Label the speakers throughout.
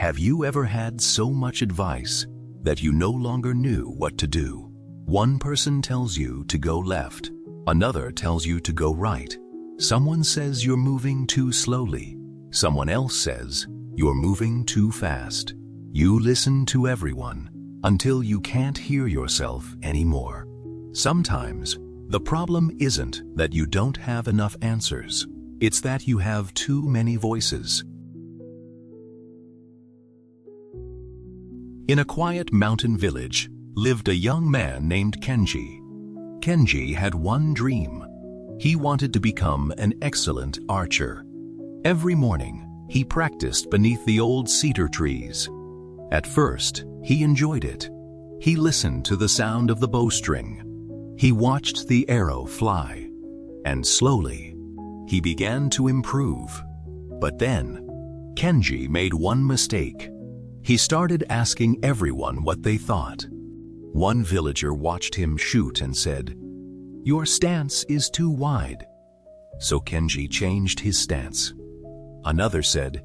Speaker 1: Have you ever had so much advice that you no longer knew what to do? One person tells you to go left, another tells you to go right. Someone says you're moving too slowly. Someone else says you're moving too fast. You listen to everyone until you can't hear yourself anymore. Sometimes the problem isn't that you don't have enough answers. It's that you have too many voices. In a quiet mountain village lived a young man named Kenji. Kenji had one dream. He wanted to become an excellent archer. Every morning, he practiced beneath the old cedar trees. At first, he enjoyed it. He listened to the sound of the bowstring. He watched the arrow fly. And slowly, he began to improve. But then, Kenji made one mistake. He started asking everyone what they thought. One villager watched him shoot and said, "Your stance is too wide." So Kenji changed his stance. Another said,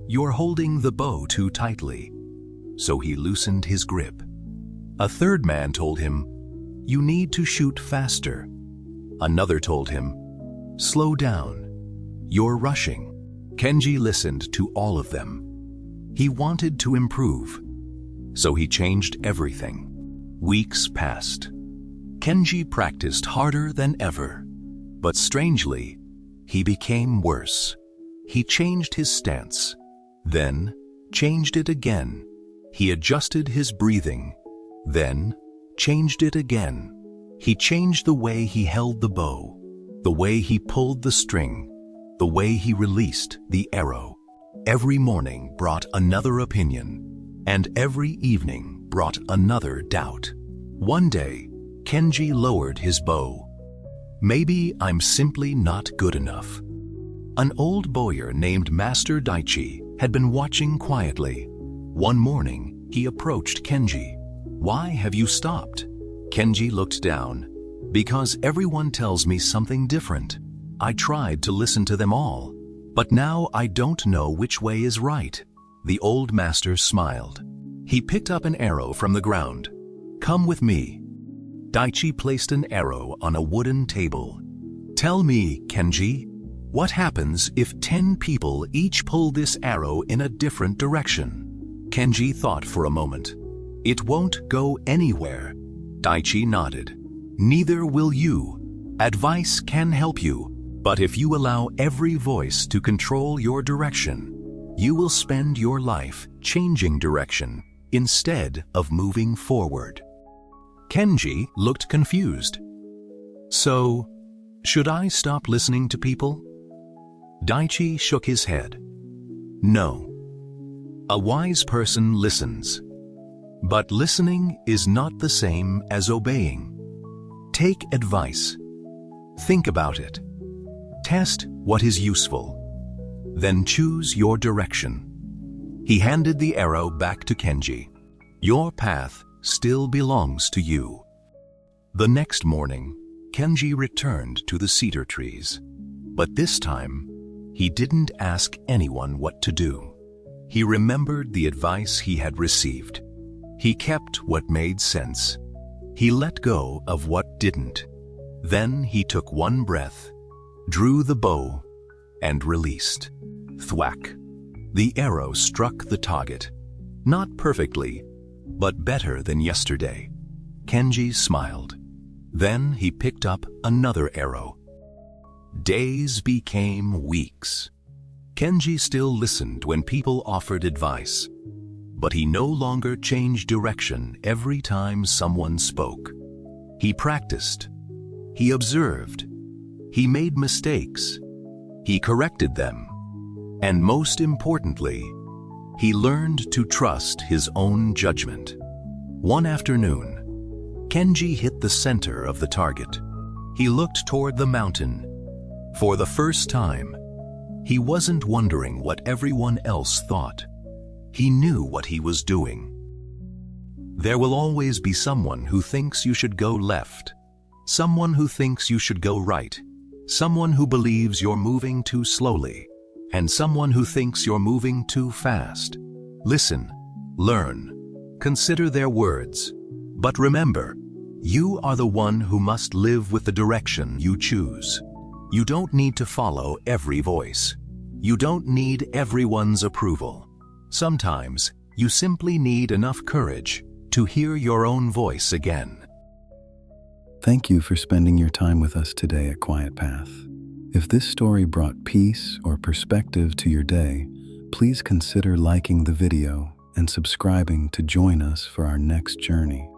Speaker 1: "You're holding the bow too tightly." So he loosened his grip. A third man told him, "You need to shoot faster." Another told him, "Slow down. You're rushing." Kenji listened to all of them. He wanted to improve, so he changed everything. Weeks passed. Kenji practiced harder than ever, but strangely, he became worse. He changed his stance, then changed it again. He adjusted his breathing, then changed it again. He changed the way he held the bow, the way he pulled the string, the way he released the arrow. Every morning brought another opinion, and every evening brought another doubt. One day, Kenji lowered his bow. "Maybe I'm simply not good enough." An old bowyer named Master Daichi had been watching quietly. One morning, he approached Kenji. "Why have you stopped?" Kenji looked down. "Because everyone tells me something different. I tried to listen to them all, but now I don't know which way is right." The old master smiled. He picked up an arrow from the ground. "Come with me." Daichi placed an arrow on a wooden table. "Tell me, Kenji, what happens if 10 people each pull this arrow in a different direction?" Kenji thought for a moment. "It won't go anywhere." Daichi nodded. "Neither will you. Advice can help you, but if you allow every voice to control your direction, you will spend your life changing direction instead of moving forward." Kenji looked confused. "So, should I stop listening to people?" Daichi shook his head. "No. A wise person listens. But listening is not the same as obeying. Take advice. Think about it. Test what is useful. Then choose your direction." He handed the arrow back to Kenji. "Your path still belongs to you." The next morning, Kenji returned to the cedar trees. But this time, he didn't ask anyone what to do. He remembered the advice he had received. He kept what made sense. He let go of what didn't. Then he took one breath, drew the bow, and released. Thwack! The arrow struck the target. Not perfectly, but better than yesterday. Kenji smiled. Then he picked up another arrow. Days became weeks. Kenji still listened when people offered advice, but he no longer changed direction every time someone spoke. He practiced. He observed. He made mistakes. He corrected them. And most importantly, he learned to trust his own judgment. One afternoon, Kenji hit the center of the target. He looked toward the mountain. For the first time, he wasn't wondering what everyone else thought. He knew what he was doing. There will always be someone who thinks you should go left, someone who thinks you should go right, someone who believes you're moving too slowly, and someone who thinks you're moving too fast. Listen, learn, consider their words. But remember, you are the one who must live with the direction you choose. You don't need to follow every voice. You don't need everyone's approval. Sometimes, you simply need enough courage to hear your own voice again.
Speaker 2: Thank you for spending your time with us today at Quiet Path. If this story brought peace or perspective to your day, please consider liking the video and subscribing to join us for our next journey.